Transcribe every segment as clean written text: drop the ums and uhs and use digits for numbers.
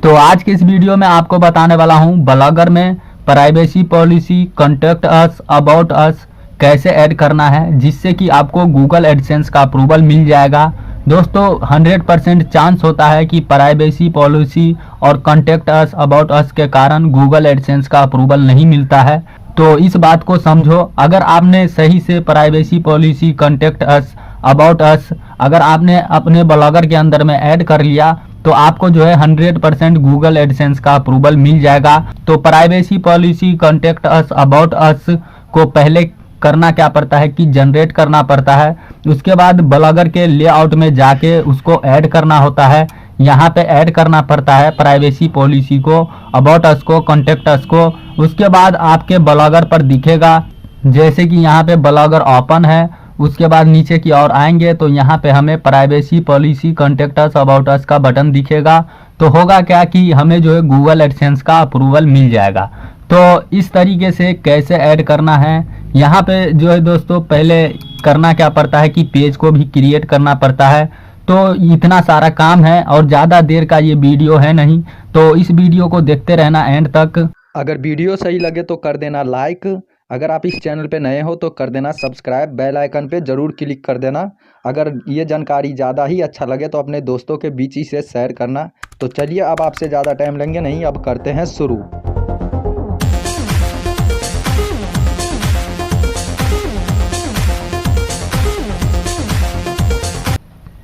तो आज के इस वीडियो में आपको बताने वाला हूं ब्लॉगर में privacy policy, contact us, about us कैसे ऐड करना है जिससे कि आपको गूगल एडसेंस का अप्रूवल मिल जाएगा। दोस्तों 100% चांस होता है कि प्राइवेसी पॉलिसी और कॉन्टैक्ट अस, अबाउट अस के कारण गूगल एडसेंस का अप्रूवल नहीं मिलता है। तो इस बात को समझो। अगर आपने सही से privacy policy, contact us, about us अगर आपने अपने ब्लॉगर के अंदर में ऐड कर लिया तो आपको जो है 100% गूगल एडसेंस का अप्रूवल मिल जाएगा। तो privacy policy, contact us, about us को पहले करना क्या पड़ता है कि जनरेट करना पड़ता है। उसके बाद ब्लॉगर के लेआउट में जाके उसको ऐड करना होता है। यहाँ पे ऐड करना पड़ता है प्राइवेसी पॉलिसी को, अबाउट अस को, कॉन्टैक्ट अस को। उसके बाद आपके ब्लॉगर पर दिखेगा, जैसे कि यहाँ पे ब्लॉगर ओपन है। उसके बाद नीचे की ओर आएंगे तो यहाँ पे हमें privacy policy, contact us, about us का बटन दिखेगा। तो होगा क्या कि हमें जो है गूगल एडसेंस का अप्रूवल मिल जाएगा। तो इस तरीके से कैसे ऐड करना है, यहाँ पे जो है दोस्तों पहले करना क्या पड़ता है कि पेज को भी क्रिएट करना पड़ता है। तो इतना सारा काम है और ज़्यादा देर का ये वीडियो है नहीं, तो इस वीडियो को देखते रहना एंड तक। अगर वीडियो सही लगे तो कर देना लाइक, अगर आप इस चैनल पे नए हो तो कर देना सब्सक्राइब, बेल आइकन पे ज़रूर क्लिक कर देना। अगर ये जानकारी ज़्यादा ही अच्छा लगे तो अपने दोस्तों के बीच ही से शेयर करना। तो चलिए अब आपसे ज़्यादा टाइम लेंगे नहीं, अब करते हैं शुरू।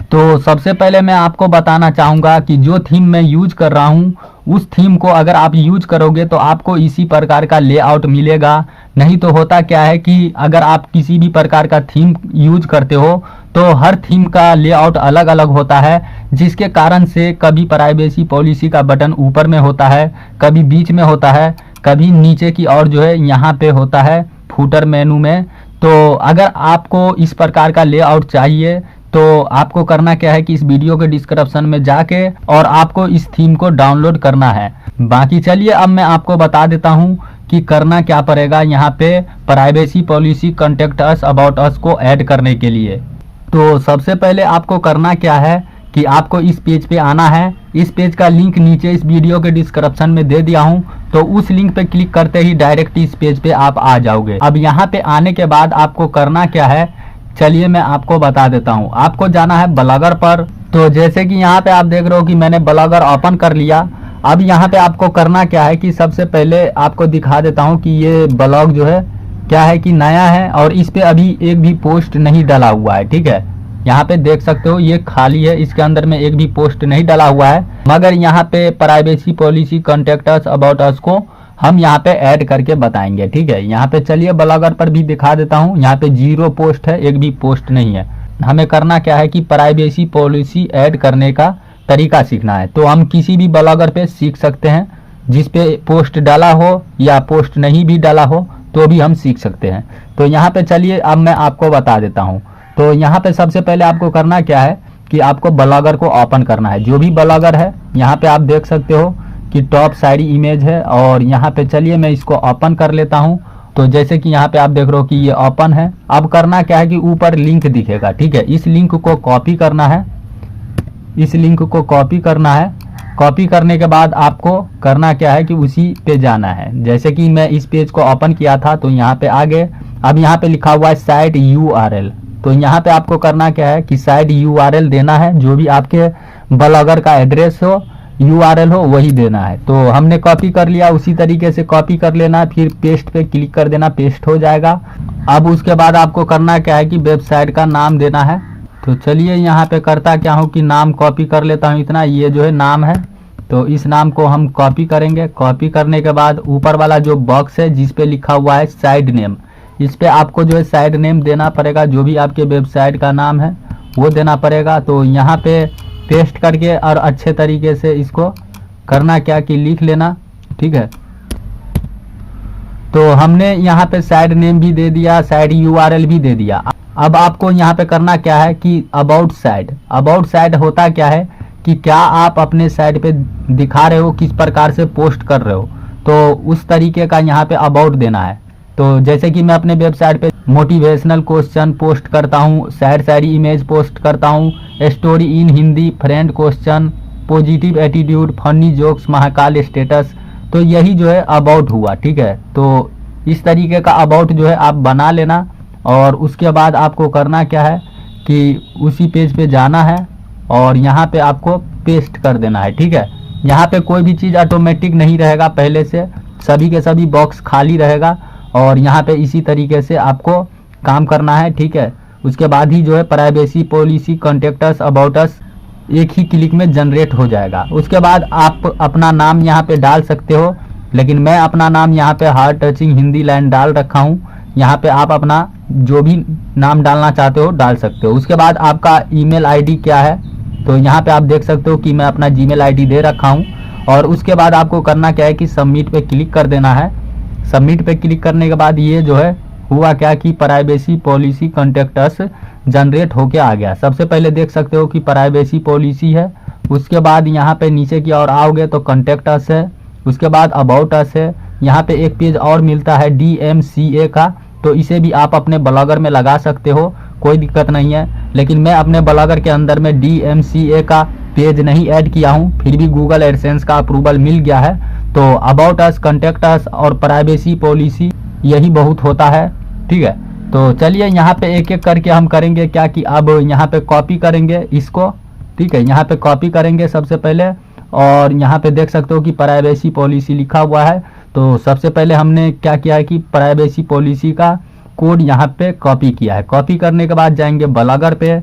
तो सबसे पहले मैं आपको बताना चाहूँगा कि जो थीम मैं यूज कर रहा हूँ उस थीम को अगर आप यूज करोगे तो आपको इसी प्रकार का लेआउट मिलेगा। नहीं तो होता क्या है कि अगर आप किसी भी प्रकार का थीम यूज करते हो तो हर थीम का लेआउट अलग अलग होता है, जिसके कारण से कभी प्राइवेसी पॉलिसी का बटन ऊपर में होता है, कभी बीच में होता है, कभी नीचे की ओर जो है यहाँ पे होता है फूटर मेनू में। तो अगर आपको इस प्रकार का लेआउट चाहिए तो आपको करना क्या है कि इस वीडियो के डिस्क्रिप्शन में जाके और आपको इस थीम को डाउनलोड करना है। बाकी चलिए अब मैं आपको बता देता हूँ कि करना क्या पड़ेगा यहाँ पे privacy policy, contact us, about us को ऐड करने के लिए। तो सबसे पहले आपको करना क्या है कि आपको इस पेज पे आना है। इस पेज का लिंक नीचे इस वीडियो के डिस्क्रिप्शन में दे दिया हूँ, तो उस लिंक पे क्लिक करते ही डायरेक्ट इस पेज पे आप आ जाओगे। अब यहाँ पे आने के बाद आपको करना क्या है, चलिए मैं आपको बता देता हूँ। आपको जाना है ब्लॉगर पर। तो जैसे कि यहाँ पे आप देख रहे हो कि मैंने ब्लॉगर ओपन कर लिया। अब यहाँ पे आपको करना क्या है कि सबसे पहले आपको दिखा देता हूँ कि ये ब्लॉग जो है क्या है कि नया है और इस पे अभी एक भी पोस्ट नहीं डाला हुआ है। ठीक है, यहाँ पे देख सकते हो ये खाली है, इसके अंदर में एक भी पोस्ट नहीं डाला हुआ है। मगर यहाँ पे privacy policy, contact us, about us को हम यहाँ पे ऐड करके बताएंगे। ठीक है, यहाँ पे चलिए ब्लॉगर पर भी दिखा देता हूँ। यहाँ पे 0 पोस्ट है, एक भी पोस्ट नहीं है। हमें करना क्या है कि प्राइवेसी पॉलिसी ऐड करने का तरीका सीखना है। तो हम किसी भी ब्लॉगर पे सीख सकते हैं, जिस पे पोस्ट डाला हो या पोस्ट नहीं भी डाला हो तो भी हम सीख सकते हैं। तो यहाँ पे चलिए अब मैं आपको बता देता हूँ। तो यहाँ पे सबसे पहले आपको करना क्या है कि आपको ब्लॉगर को ओपन करना है। जो भी ब्लॉगर है यहाँ पे आप देख सकते हो कि टॉप साइड इमेज है और यहाँ पे चलिए मैं इसको ओपन कर लेता हूँ। तो जैसे कि यहाँ पे आप देख रहे हो कि ये ओपन है। अब करना क्या है कि ऊपर लिंक दिखेगा। ठीक है, इस लिंक को कॉपी करना है। इस लिंक को कॉपी करना है। कॉपी करने के बाद आपको करना क्या है कि उसी पे जाना है। जैसे कि मैं इस पेज को ओपन किया था तो यहाँ पे आ गए। अब यहाँ पे लिखा हुआ है साइट URL। तो यहाँ पे आपको करना क्या है कि साइट URL देना है। जो भी आपके ब्लॉगर का एड्रेस हो, URL हो, वही देना है। तो हमने कॉपी कर लिया, उसी तरीके से कॉपी कर लेना है, फिर पेस्ट पे क्लिक कर देना, पेस्ट हो जाएगा। अब उसके बाद आपको करना क्या है कि वेबसाइट का नाम देना है। तो चलिए यहाँ पे करता क्या हूँ कि नाम कॉपी कर लेता हूँ इतना। ये जो है नाम है, तो इस नाम को हम कॉपी करेंगे। कॉपी करने के बाद ऊपर वाला जो बॉक्स है जिस पे लिखा हुआ है साइड नेम, इस पे आपको जो है साइड नेम देना पड़ेगा। जो भी आपके वेबसाइट का नाम है वो देना पड़ेगा। तो यहाँ पे पेस्ट करके और अच्छे तरीके से इसको करना क्या कि लिख लेना। ठीक है, तो हमने यहाँ पे साइड नेम भी दे दिया, साइड URL भी दे दिया। अब आपको यहाँ पे करना क्या है कि अबाउट साइड। अबाउट साइड होता क्या है कि क्या आप अपने साइड पे दिखा रहे हो, किस प्रकार से पोस्ट कर रहे हो, तो उस तरीके का यहाँ पे अबाउट देना है। तो जैसे कि मैं अपने वेबसाइट पे मोटिवेशनल क्वेश्चन पोस्ट करता हूँ, सैड इमेज पोस्ट करता हूँ, story in Hindi, friend question, positive attitude, funny jokes, Mahakal status. तो यही जो है अबाउट हुआ, ठीक है। तो इस तरीके का अबाउट जो है आप बना लेना, और उसके बाद आपको करना क्या है कि उसी पेज पे जाना है और यहाँ पे आपको पेस्ट कर देना है, ठीक है। यहाँ पे कोई भी चीज़ ऑटोमेटिक नहीं रहेगा, पहले से सभी के सभी बॉक्स खाली रहेगा, और यहाँ पे इसी तरीके से आपको काम करना है, ठीक है। उसके बाद ही जो है privacy policy, contact us, about us एक ही क्लिक में जनरेट हो जाएगा। उसके बाद आप अपना नाम यहाँ पे डाल सकते हो, लेकिन मैं अपना नाम यहाँ पे हार्ट टचिंग हिंदी लैंड डाल रखा हूँ। यहाँ पे आप अपना जो भी नाम डालना चाहते हो डाल सकते हो। उसके बाद आपका ईमेल आईडी क्या है, तो यहाँ पे आप देख सकते हो कि मैं अपना जीमेल आईडी दे रखा हूँ। और उसके बाद आपको करना क्या है कि सबमिट पे क्लिक कर देना है। सबमिट पे क्लिक करने के बाद ये जो है हुआ क्या कि privacy policy contact us generate होके आ गया। सबसे पहले देख सकते हो कि प्राइवेसी पॉलिसी है, उसके बाद यहाँ पे नीचे की ओर आओगे तो कॉन्टेक्ट अस है, उसके बाद अबाउट अस है। यहाँ पे एक पेज और मिलता है DMCA का, तो इसे भी आप अपने ब्लॉगर में लगा सकते हो, कोई दिक्कत नहीं है। लेकिन मैं अपने ब्लॉगर के अंदर में DMCA का पेज नहीं ऐड किया हूँ, फिर भी गूगल एडसेंस का अप्रूवल मिल गया है। तो अबाउट अस, कॉन्टेक्ट अस और प्राइवेसी पॉलिसी यही बहुत होता है, ठीक है। तो चलिए यहाँ पे एक एक करके हम करेंगे क्या कि अब यहाँ पे कॉपी करेंगे इसको, ठीक है। यहाँ पे कॉपी करेंगे सबसे पहले, और यहाँ पे देख सकते हो कि प्राइवेसी पॉलिसी लिखा हुआ है। तो सबसे पहले हमने क्या किया है कि प्राइवेसी पॉलिसी का कोड यहाँ पे कॉपी किया है। कॉपी करने के बाद जाएंगे ब्लॉगर पे,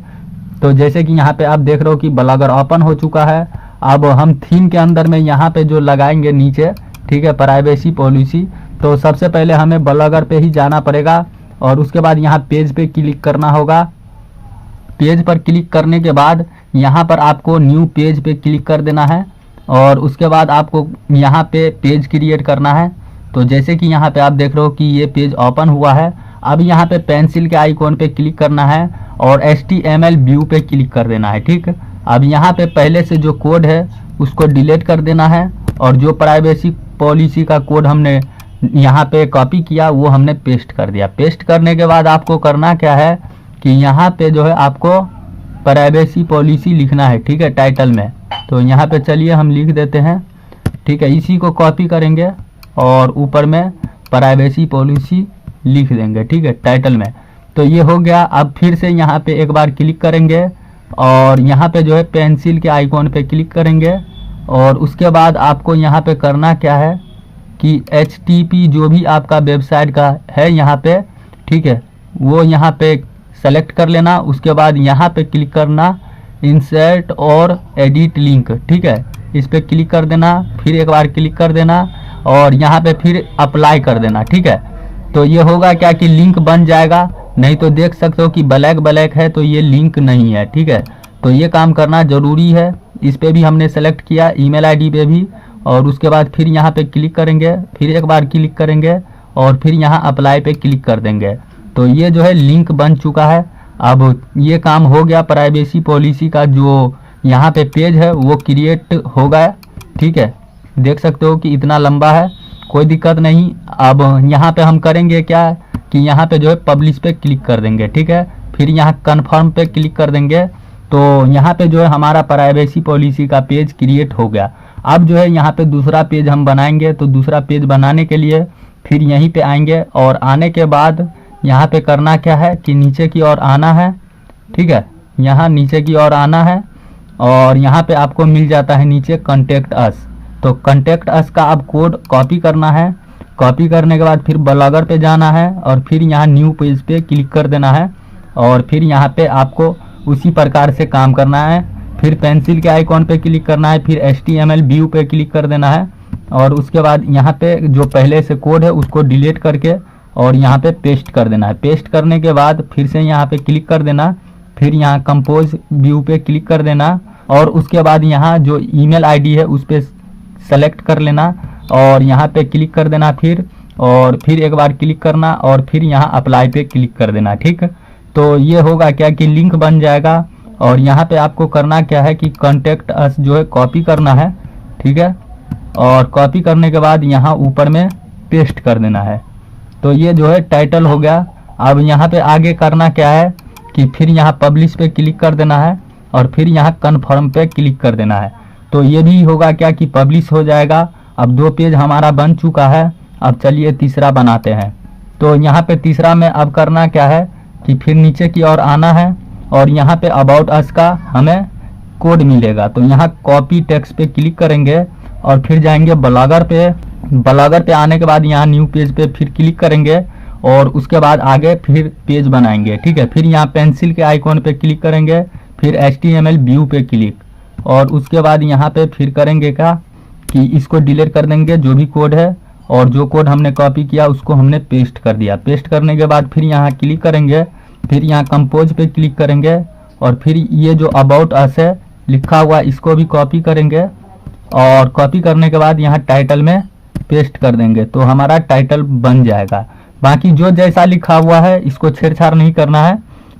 तो जैसे कि यहाँ पे आप देख रहे हो कि ब्लॉगर ओपन हो चुका है। अब हम थीम के अंदर में यहाँ पे जो लगाएंगे नीचे, ठीक है, प्राइवेसी पॉलिसी, तो सबसे पहले हमें ब्लॉगर पे ही जाना पड़ेगा, और उसके बाद यहाँ पेज पे क्लिक करना होगा। पेज पर क्लिक करने के बाद यहाँ पर आपको न्यू पेज पे क्लिक कर देना है, और उसके बाद आपको यहाँ पे पेज क्रिएट करना है। तो जैसे कि यहाँ पे आप देख रहे हो कि ये पेज ओपन हुआ है। अब यहाँ पे पेंसिल के आइकॉन पे क्लिक करना है और HTML व्यू पे क्लिक कर देना है, ठीक। अब यहाँ पे पहले से जो कोड है उसको डिलीट कर देना है, और जो प्राइवेसी पॉलिसी का कोड हमने यहाँ पे कॉपी किया वो हमने पेस्ट कर दिया। पेस्ट करने के बाद आपको करना क्या है कि यहाँ पे जो है आपको प्राइवेसी पॉलिसी लिखना है, ठीक है, टाइटल में। तो यहाँ पे चलिए हम लिख देते हैं, ठीक है। इसी को कॉपी करेंगे और ऊपर में प्राइवेसी पॉलिसी लिख देंगे, ठीक है, टाइटल में। तो ये हो गया। अब फिर से यहाँ पे एक बार क्लिक करेंगे, और यहाँ पे जो है पेंसिल के आइकॉन पे क्लिक करेंगे, और उसके बाद आपको यहाँ पे करना क्या है कि HTTP जो भी आपका वेबसाइट का है यहाँ पे, ठीक है, वो यहाँ पे सेलेक्ट कर लेना। उसके बाद यहाँ पे क्लिक करना इंसर्ट और एडिट लिंक, ठीक है, इस पे क्लिक कर देना। फिर एक बार क्लिक कर देना और यहाँ पे फिर अप्लाई कर देना, ठीक है। तो ये होगा क्या कि लिंक बन जाएगा। नहीं तो देख सकते हो कि ब्लैक ब्लैक है, तो ये लिंक नहीं है, ठीक है। तो ये काम करना जरूरी है। इस पे भी हमने सेलेक्ट किया, ईमेल आईडी पे भी, और उसके बाद फिर यहाँ पे क्लिक करेंगे, फिर एक बार क्लिक करेंगे और फिर यहाँ अप्लाई पे क्लिक कर देंगे। तो ये जो है लिंक बन चुका है। अब ये काम हो गया। प्राइवेसी पॉलिसी का जो यहाँ पे पेज है वो क्रिएट हो गया, ठीक है। देख सकते हो कि इतना लंबा है, कोई दिक्कत नहीं। अब यहाँ पे हम करेंगे क्या कि यहाँ पे जो है पब्लिश पे क्लिक कर देंगे, ठीक है। फिर यहाँ कन्फर्म पे क्लिक कर देंगे। तो यहाँ पे जो है हमारा प्राइवेसी पॉलिसी का पेज क्रिएट हो गया। अब जो है यहाँ पे दूसरा पेज हम बनाएंगे। तो दूसरा पेज बनाने के लिए फिर यहीं पे आएंगे, और आने के बाद यहाँ पे करना क्या है कि नीचे की ओर आना है, ठीक है। यहाँ नीचे की ओर आना है, और यहाँ पे आपको मिल जाता है नीचे कॉन्टेक्ट अस। तो कॉन्टेक्ट अस का अब कोड कॉपी करना है। कॉपी करने के बाद फिर ब्लॉगर पे जाना है, और फिर यहाँ न्यू पेज पे क्लिक कर देना है, और फिर यहाँ पे आपको उसी प्रकार से काम करना है। फिर पेंसिल के आइकॉन पे क्लिक करना है, फिर HTML व्यू पे क्लिक कर देना है, और उसके बाद यहाँ पे जो पहले से कोड है उसको डिलीट करके और यहाँ पे पेस्ट कर देना है। पेस्ट करने के बाद फिर से यहाँ पे क्लिक कर देना, फिर यहाँ कंपोज व्यू पे क्लिक कर देना, और उसके बाद यहाँ जो ईमेल आईडी है उस पर सेलेक्ट कर लेना और यहाँ पे क्लिक कर देना फिर, और फिर एक बार क्लिक करना और फिर यहाँ अप्लाई पे क्लिक कर देना, ठीक। तो ये होगा क्या कि लिंक बन जाएगा। और यहाँ पे आपको करना क्या है कि कॉन्टेक्ट अस जो है कॉपी करना है, ठीक है, और कॉपी करने के बाद यहाँ ऊपर में पेस्ट कर देना है। तो ये जो है टाइटल हो गया। अब यहाँ पे आगे करना क्या है कि फिर यहाँ पब्लिश पे क्लिक कर देना है, और फिर यहाँ कन्फर्म पे क्लिक कर देना है। तो ये भी होगा क्या कि पब्लिश हो जाएगा। अब 2 पेज हमारा बन चुका है। अब चलिए तीसरा बनाते हैं। तो यहाँ पे तीसरा में अब करना क्या है कि फिर नीचे की ओर आना है और यहाँ पे अबाउट अस का हमें कोड मिलेगा। तो यहाँ कॉपी टेक्स्ट पे क्लिक करेंगे और फिर जाएंगे ब्लॉगर पे। ब्लॉगर पे आने के बाद यहाँ न्यू पेज पे फिर क्लिक करेंगे और उसके बाद आगे फिर पेज बनाएंगे, ठीक है। फिर यहाँ पेंसिल के आइकॉन पे क्लिक करेंगे, फिर HTML व्यू पे क्लिक और उसके बाद यहाँ पे फिर करेंगे क्या कि इसको डिलीट कर देंगे जो भी कोड है, और जो कोड हमने कॉपी किया उसको हमने पेस्ट कर दिया। पेस्ट करने के बाद फिर यहाँ क्लिक करेंगे, फिर यहाँ कंपोज पे क्लिक करेंगे और फिर ये जो अबाउट अस है लिखा हुआ इसको भी कॉपी करेंगे और कॉपी करने के बाद यहाँ टाइटल में पेस्ट कर देंगे तो हमारा टाइटल बन जाएगा। बाकी जो जैसा लिखा हुआ है इसको छेड़छाड़ नहीं करना है,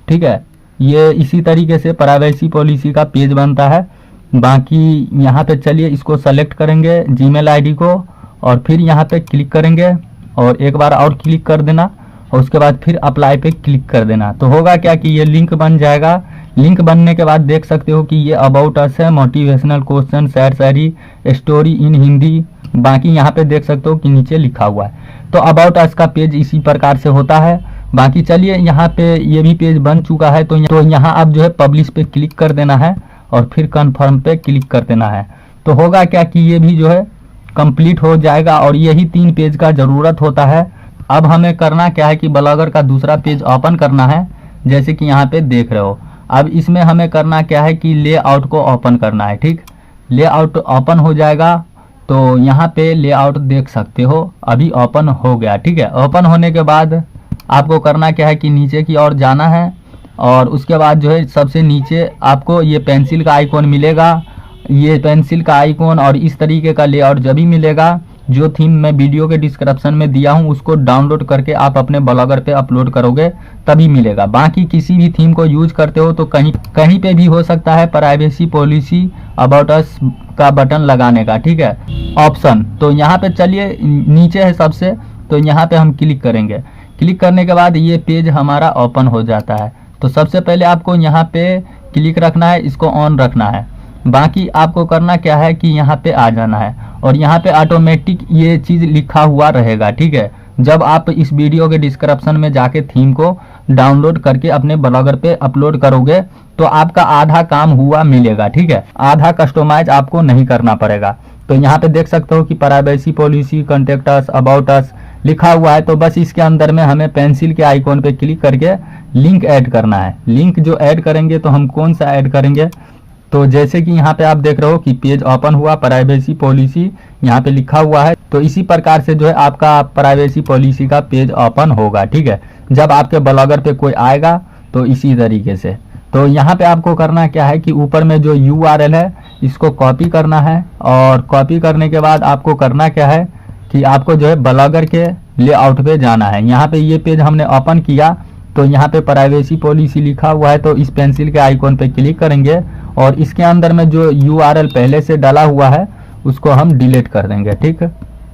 ठीक है। ये इसी तरीके से प्राइवेसी पॉलिसी का पेज बनता है। बाकी यहाँ पे चलिए इसको सेलेक्ट करेंगे जीमेल आईडी को और फिर यहाँ पे क्लिक करेंगे और एक बार और क्लिक कर देना और उसके बाद फिर अप्लाई पे क्लिक कर देना। तो होगा क्या कि ये लिंक बन जाएगा। लिंक बनने के बाद देख सकते हो कि ये अबाउट अस है, मोटिवेशनल क्वेश्चन, शेर शायरी, स्टोरी इन हिंदी। बाकी यहाँ पे देख सकते हो कि नीचे लिखा हुआ है। तो अबाउट अस का पेज इसी प्रकार से होता है। बाकी चलिए यहाँ पे ये भी पेज बन चुका है तो यहाँ अब जो है पब्लिश पे क्लिक कर देना है और फिर कन्फर्म पे क्लिक कर देना है। तो होगा क्या कि ये भी जो है कंप्लीट हो जाएगा और यही 3 पेज का ज़रूरत होता है। अब हमें करना क्या है कि ब्लॉगर का दूसरा पेज ओपन करना है, जैसे कि यहाँ पे देख रहे हो। अब इसमें हमें करना क्या है कि लेआउट को ओपन करना है, ठीक। लेआउट ओपन हो जाएगा तो यहाँ पे लेआउट देख सकते हो अभी ओपन हो गया, ठीक है। ओपन होने के बाद आपको करना क्या है कि नीचे की ओर जाना है और उसके बाद जो है सबसे नीचे आपको ये पेंसिल का आइकॉन मिलेगा। ये पेंसिल का आइकॉन और इस तरीके का लेआउट जब भी मिलेगा, जो थीम मैं वीडियो के डिस्क्रिप्शन में दिया हूँ उसको डाउनलोड करके आप अपने ब्लॉगर पे अपलोड करोगे तभी मिलेगा। बाकी किसी भी थीम को यूज करते हो तो कहीं पे भी हो सकता है प्राइवेसी पॉलिसी अबाउट अस का बटन लगाने का, ठीक है, ऑप्शन। तो यहाँ पे चलिए नीचे है सबसे, तो यहाँ पे हम क्लिक करेंगे। क्लिक करने के बाद ये पेज हमारा ओपन हो जाता है। तो सबसे पहले आपको यहाँ पे क्लिक रखना है, इसको ऑन रखना है। बाकी आपको करना क्या है कि यहाँ पे आ जाना है और यहाँ पे ऑटोमेटिक ये चीज़ लिखा हुआ रहेगा, ठीक है। जब आप इस वीडियो के डिस्क्रिप्शन में जाके थीम को डाउनलोड करके अपने ब्लॉगर पे अपलोड करोगे तो आपका आधा काम हुआ मिलेगा, ठीक है। आधा कस्टमाइज आपको नहीं करना पड़ेगा। तो यहाँ पे देख सकते हो कि privacy policy, contact us, about us लिखा हुआ है। तो बस इसके अंदर में हमें पेंसिल के आइकॉन पे क्लिक करके लिंक ऐड करना है। लिंक जो ऐड करेंगे तो हम कौन सा ऐड करेंगे, तो जैसे कि यहाँ पे आप देख रहे हो कि पेज ओपन हुआ, प्राइवेसी पॉलिसी यहाँ पे लिखा हुआ है। तो इसी प्रकार से जो है आपका प्राइवेसी पॉलिसी का पेज ओपन होगा, ठीक है। जब आपके ब्लॉगर पे कोई आएगा तो इसी तरीके से। तो यहाँ पे आपको करना क्या है कि ऊपर में जो URL है इसको कॉपी करना है और कॉपी करने के बाद आपको करना क्या है कि आपको जो है ब्लॉगर के लेआउट पे जाना है। यहाँ पे ये पेज हमने ओपन किया तो यहाँ पे प्राइवेसी पॉलिसी लिखा हुआ है, तो इस पेंसिल के आइकॉन पे क्लिक करेंगे और इसके अंदर में जो URL पहले से डाला हुआ है उसको हम डिलीट कर देंगे, ठीक।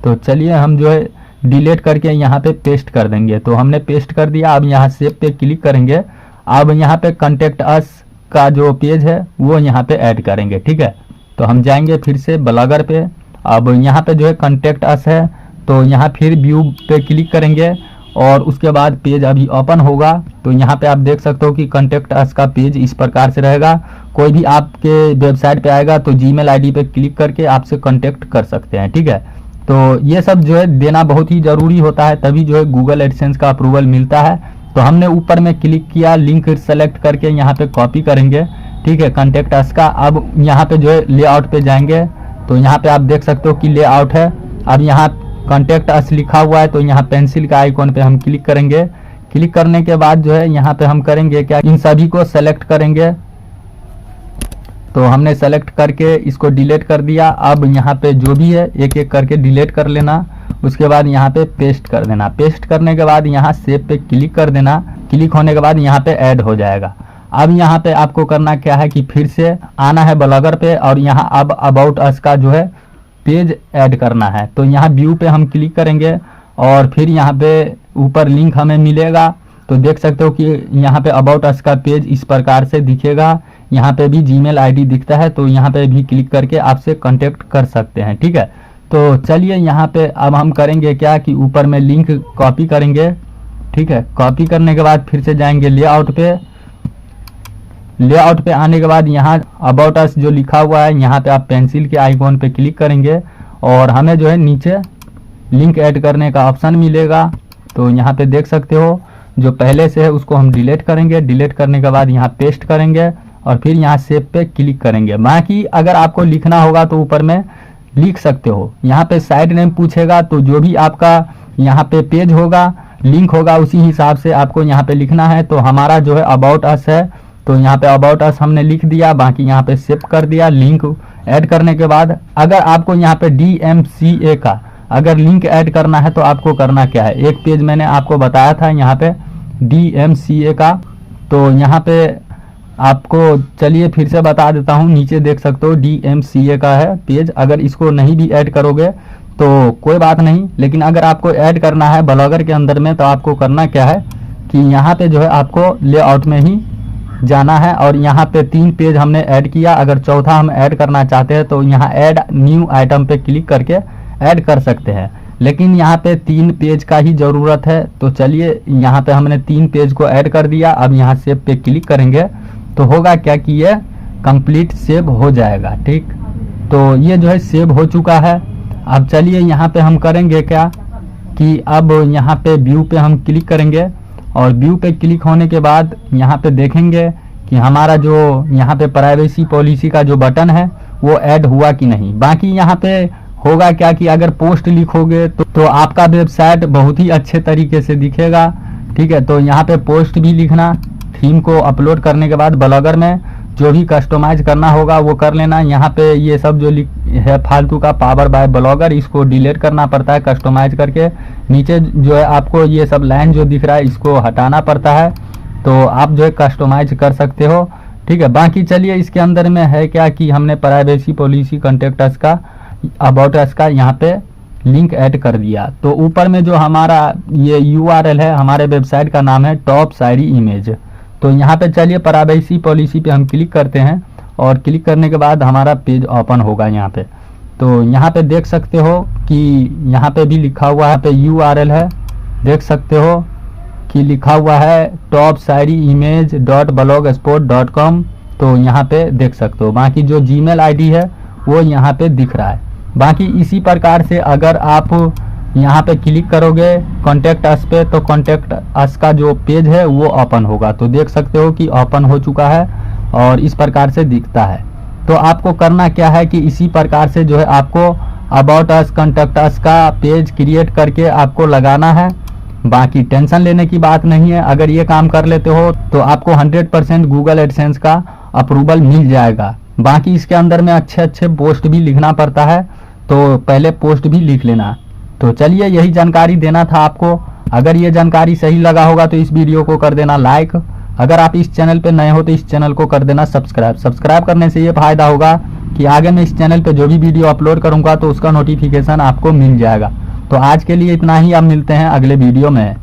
तो चलिए हम जो है डिलीट करके यहाँ पे पेस्ट कर देंगे। तो हमने पेस्ट कर दिया। अब यहाँ सेव पे क्लिक करेंगे। अब यहाँ पे कॉन्टेक्ट अस का जो पेज है वो यहाँ पे ऐड करेंगे, ठीक है। तो हम जाएंगे फिर से ब्लॉगर पे। अब यहाँ पे जो है कॉन्टेक्ट अस है तो यहाँ फिर व्यू पे क्लिक करेंगे और उसके बाद पेज अभी ओपन होगा। तो यहाँ पे आप देख सकते हो कि कॉन्टेक्ट अस का पेज इस प्रकार से रहेगा। कोई भी आपके वेबसाइट पे आएगा तो जीमेल आईडी पे क्लिक करके आपसे कांटेक्ट कर सकते हैं, ठीक है। तो ये सब जो है देना बहुत ही ज़रूरी होता है, तभी जो है गूगल एडसेंस का अप्रूवल मिलता है। तो हमने ऊपर में क्लिक किया, लिंक सेलेक्ट करके यहाँ पे कॉपी करेंगे, ठीक है, कॉन्टेक्ट अस का। अब यहाँ पे जो है लेआउट पे जाएंगे तो यहाँ पे आप देख सकते हो कि लेआउट है। अब यहाँ कॉन्टेक्ट अस लिखा हुआ है तो यहाँ पेंसिल का आइकॉन पे हम क्लिक करेंगे। क्लिक करने के बाद जो है यहाँ पे हम करेंगे क्या, इन सभी को सेलेक्ट करेंगे। तो हमने सेलेक्ट करके इसको डिलीट कर दिया। अब यहाँ पे जो भी है एक एक करके डिलीट कर लेना। उसके बाद यहाँ पे पेस्ट कर देना। पेस्ट करने के बाद यहाँ सेव पे क्लिक कर देना। क्लिक होने के बाद यहाँ पे ऐड हो जाएगा। अब यहाँ पे आपको करना क्या है कि फिर से आना है ब्लॉगर पे और यहाँ अब अबाउट अस का जो है पेज ऐड करना है। तो यहाँ व्यू पे हम क्लिक करेंगे और फिर यहाँ पे ऊपर लिंक हमें मिलेगा। तो देख सकते हो कि यहाँ पे अबाउट अस का पेज इस प्रकार से दिखेगा। यहाँ पे भी जीमेल आईडी दिखता है, तो यहाँ पे भी क्लिक करके आपसे कांटेक्ट कर सकते हैं। ठीक है, तो चलिए यहाँ पे अब हम करेंगे क्या कि ऊपर में लिंक कॉपी करेंगे। ठीक है, कॉपी करने के बाद फिर से जाएंगे लेआउट पे। लेआउट पे आने के बाद यहाँ अबाउट अस जो लिखा हुआ है, यहाँ पे आप पेंसिल के आइकॉन पे क्लिक करेंगे और हमें जो है नीचे लिंक ऐड करने का ऑप्शन मिलेगा। तो यहाँ पे देख सकते हो जो पहले से है उसको हम डिलीट करेंगे। डिलीट करने के बाद यहाँ पेस्ट करेंगे और फिर यहाँ सेव पे क्लिक करेंगे। बाकी अगर आपको लिखना होगा तो ऊपर में लिख सकते हो। यहाँ पे साइट नेम पूछेगा, तो जो भी आपका यहाँ पे पेज होगा, लिंक होगा, उसी हिसाब से आपको यहाँ पे लिखना है। तो हमारा जो है अबाउट अस है, तो यहाँ पे अबाउट अस हमने लिख दिया, बाकी यहाँ पे सेव कर दिया। लिंक ऐड करने के बाद अगर आपको यहाँ पे DMCA का अगर लिंक ऐड करना है तो आपको करना क्या है, एक पेज मैंने आपको बताया था यहाँ पे DMCA का, तो यहाँ पे आपको चलिए फिर से बता देता हूँ। नीचे देख सकते हो DMCA का है पेज। अगर इसको नहीं भी ऐड करोगे तो कोई बात नहीं, लेकिन अगर आपको ऐड करना है ब्लॉगर के अंदर में तो आपको करना क्या है कि यहाँ पे जो है आपको लेआउट में ही जाना है और यहाँ पे 3 पेज हमने ऐड किया। अगर चौथा हम ऐड करना चाहते हैं तो यहाँ ऐड न्यू आइटम पे क्लिक करके ऐड कर सकते हैं, लेकिन यहाँ पे 3 पेज का ही ज़रूरत है। तो चलिए यहाँ पे हमने 3 पेज को ऐड कर दिया। अब यहाँ सेव पे क्लिक करेंगे तो होगा क्या कि ये कंप्लीट सेव हो जाएगा। ठीक, तो ये जो है सेव हो चुका है। अब चलिए यहाँ पे हम करेंगे क्या कि अब यहाँ पे व्यू पे हम क्लिक करेंगे और व्यू पे क्लिक होने के बाद यहाँ पे देखेंगे कि हमारा जो यहाँ पे प्राइवेसी पॉलिसी का जो बटन है वो ऐड हुआ कि नहीं। बाकी यहाँ पे होगा क्या कि अगर पोस्ट लिखोगे तो आपका वेबसाइट बहुत ही अच्छे तरीके से दिखेगा। ठीक है, तो यहाँ पे पोस्ट भी लिखना, थीम को अपलोड करने के बाद ब्लॉगर में जो भी कस्टमाइज करना होगा वो कर लेना। यहाँ पे ये सब जो है फालतू का पावर बाय ब्लॉगर, इसको डिलीट करना पड़ता है कस्टमाइज करके। नीचे जो है आपको ये सब लाइन जो दिख रहा है इसको हटाना पड़ता है, तो आप जो है कस्टमाइज कर सकते हो। ठीक है, बाकी चलिए इसके अंदर में है क्या कि हमने प्राइवेसी पॉलिसी कॉन्टेक्ट अस का अबाउट अस का यहाँ पे लिंक ऐड कर दिया। तो ऊपर में जो हमारा ये URL है, हमारे वेबसाइट का नाम है टॉप शायरी इमेज। तो यहाँ पे चलिए प्राइवेसी पॉलिसी पे हम क्लिक करते हैं और क्लिक करने के बाद हमारा पेज ओपन होगा यहाँ पे। तो यहाँ पे देख सकते हो कि यहाँ पे भी लिखा हुआ है, पे URL है, देख सकते हो कि लिखा हुआ है टॉप शायरी इमेज .blogspot.com। तो यहाँ पे देख सकते हो। बाकी जो जीमेल आईडी है वो यहाँ पे दिख रहा है। बाकी इसी प्रकार से अगर आप यहाँ पे क्लिक करोगे कॉन्टेक्ट अस पे तो कॉन्टेक्ट अस का जो पेज है वो ओपन होगा। तो देख सकते हो कि ओपन हो चुका है और इस प्रकार से दिखता है। तो आपको करना क्या है कि इसी प्रकार से जो है आपको अबाउट अस कॉन्टेक्ट अस का पेज क्रिएट करके आपको लगाना है। बाकी टेंशन लेने की बात नहीं है, अगर ये काम कर लेते हो तो आपको 100% गूगल एडसेंस का अप्रूवल मिल जाएगा। बाकी इसके अंदर में अच्छे अच्छे पोस्ट भी लिखना पड़ता है, तो पहले पोस्ट भी लिख लेना। तो चलिए यही जानकारी देना था आपको। अगर ये जानकारी सही लगा होगा तो इस वीडियो को कर देना लाइक। अगर आप इस चैनल पे नए हो तो इस चैनल को कर देना सब्सक्राइब। सब्सक्राइब करने से ये फायदा होगा कि आगे मैं इस चैनल पे जो भी वीडियो अपलोड करूंगा तो उसका नोटिफिकेशन आपको मिल जाएगा। तो आज के लिए इतना ही, अब मिलते हैं अगले वीडियो में।